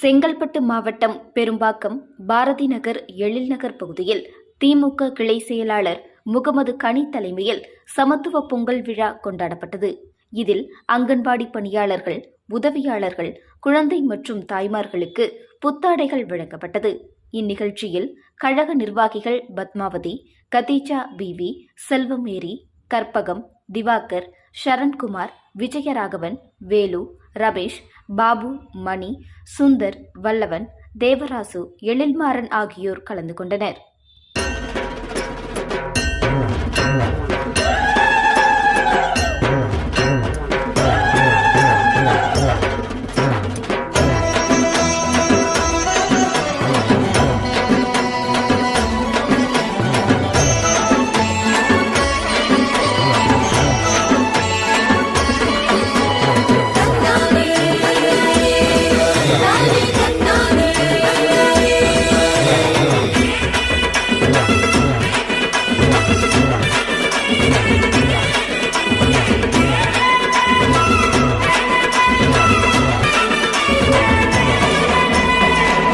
செங்கல்பட்டு மாவட்டம் பெரும்பாக்கம் பாரதி நகர் எழில் நகர் பகுதியில் திமுக கிளை செயலாளர் முகமது கனி தலைமையில் சமத்துவ பொங்கல் விழா கொண்டாடப்பட்டது. இதில் அங்கன்வாடி பணியாளர்கள், உதவியாளர்கள், குழந்தை மற்றும் தாய்மார்களுக்கு புத்தாடைகள் வழங்கப்பட்டது. இந்நிகழ்ச்சியில் கழக நிர்வாகிகள் பத்மாவதி, கதீஜா பிவி, செல்வமேரி, கற்பகம், திவாகர், சரண்குமார், விஜயராகவன், வேலு, ரமேஷ், பாபு, மணி, சுந்தர், வல்லவன், தேவராசு, எழில்மாறன் ஆகியோர் கலந்து கொண்டனர்.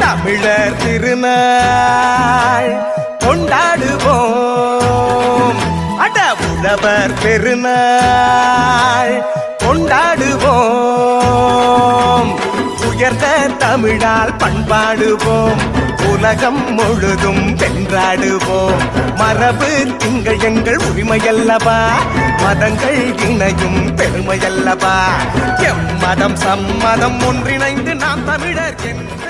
தமிழர் திருநாள் கொண்டாடுவோம், அட உழவர் பெருநாள் கொண்டாடுவோம். உயர்ந்த தமிழால் பண்பாடுவோம், உலகம் முழுதும் வென்றாடுவோம். மரபு திங்கள் எங்கள் உரிமையல்லவா, மதங்கள் இணையும் பெருமையல்லவா. எம்மதம் சம்மதம் ஒன்றிணைந்து நாம் தமிழர் என்று